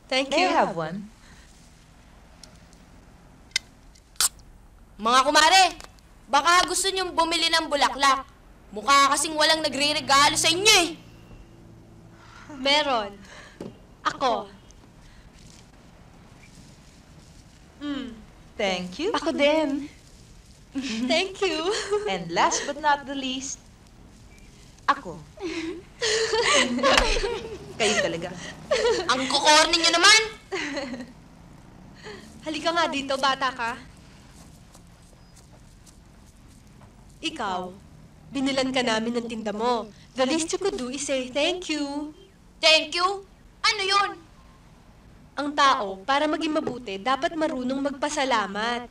Thank May you. I have one? Mga kumare, baka gusto niyong bumili ng bulaklak. Mukha kasing walang nagre-regalo sa inyo eh. Meron. Ako. Thank you. Ako din. Thank you. And last but not the least, ako. Kayo talaga. Ang kukornin niyo naman! Halika nga dito, bata ka. Ikaw, binilan ka namin ng tinda mo. The least you could do is say thank you. Thank you? Ano yun? Ang tao, para maging mabuti, dapat marunong magpasalamat.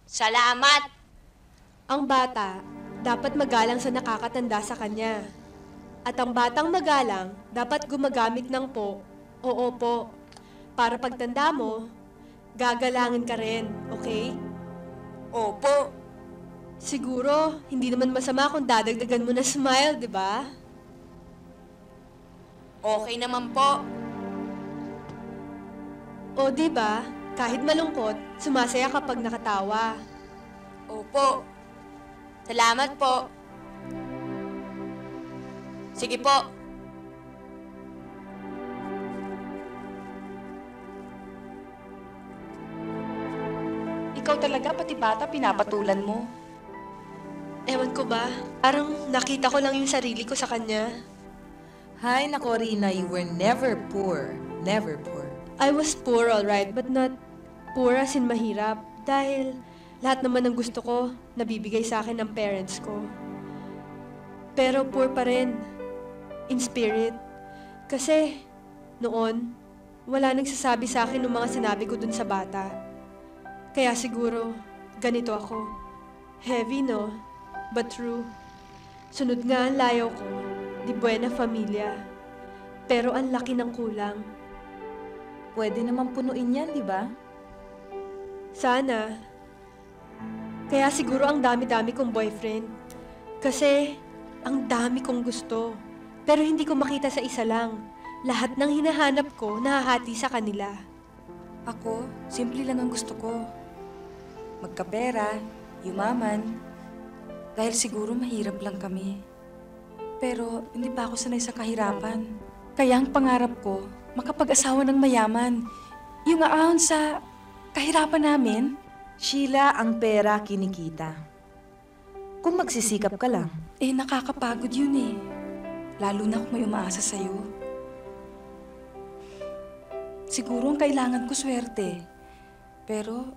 Salamat! Ang bata, dapat magalang sa nakakatanda sa kanya. At ang batang magalang, dapat gumagamit ng po o opo. Para pagtanda mo, gagalangin ka rin, okay? Opo. Siguro, hindi naman masama kung dadagdagan mo na smile, di ba? Okay naman po. O di ba, kahit malungkot, sumasaya kapag nakatawa. Opo. Salamat po. Sige po. Ikaw talaga, pati bata, pinapatulan mo. Ewan ko ba, parang nakita ko lang yung sarili ko sa kanya. Hi, nako Rina, you were never poor. Never poor. I was poor, alright, but not poor as in mahirap. Dahil lahat naman ng gusto ko, nabibigay sa akin ng parents ko. Pero poor pa rin, in spirit. Kasi, noon, wala nagsasabi sa akin ng mga sinabi ko dun sa bata. Kaya siguro, ganito ako. Heavy, no? But true. Sunod nga ang layaw ko, di buena familia. Pero ang laki ng kulang. Pwede naman punuin yan, di ba? Sana. Kaya siguro ang dami-dami kong boyfriend. Kasi ang dami kong gusto. Pero hindi ko makita sa isa lang. Lahat ng hinahanap ko, nahahati sa kanila. Ako, simple lang ang gusto ko. Magkapera, yumaman. Dahil siguro mahirap lang kami. Pero hindi pa ako sanay sa kahirapan. Kaya ang pangarap ko, makapag-asawa ng mayaman. Yung aahon sa kahirapan namin. Sheila, ang pera kinikita. Kung magsisikap ka lang. Eh, nakakapagod yun eh. Lalo na kung may umaasa sa'yo. Siguro ang kailangan ko swerte. Pero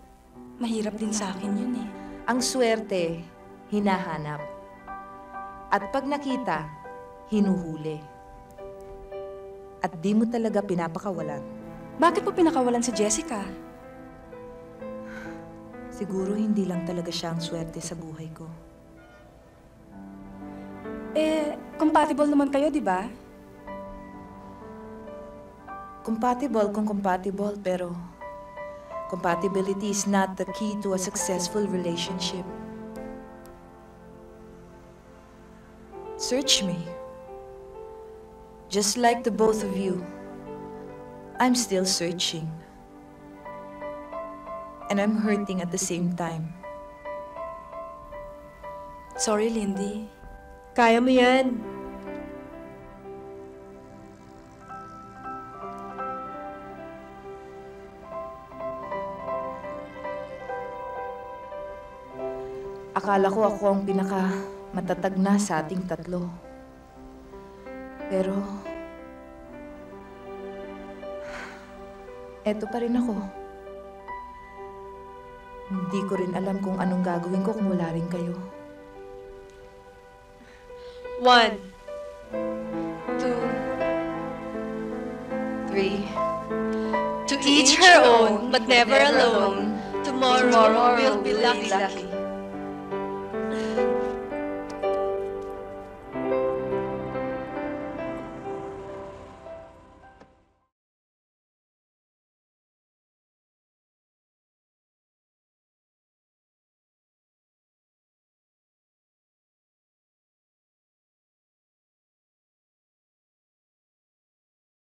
mahirap din sa akin yun eh. Ang swerte, hinahanap. At pag nakita, hinuhuli. At di mo talaga pinapakawalan. Bakit mo pinakawalan si Jessica? Siguro hindi lang talaga siya ang swerte sa buhay ko. Eh, compatible naman kayo, di ba? Compatible kung compatible, pero compatibility is not the key to a successful relationship. Search me. Just like the both of you, I'm still searching. And I'm hurting at the same time. Sorry, Lindy. Kaya mo yan. Akala ko ako ang pinaka-matatag na sa ating tatlo. Pero, eto pa rin ako. Hindi ko rin alam kung anong gagawin ko kung wala rin kayo. 1, 2, 3. To each her own, but never alone. Tomorrow we'll be lucky.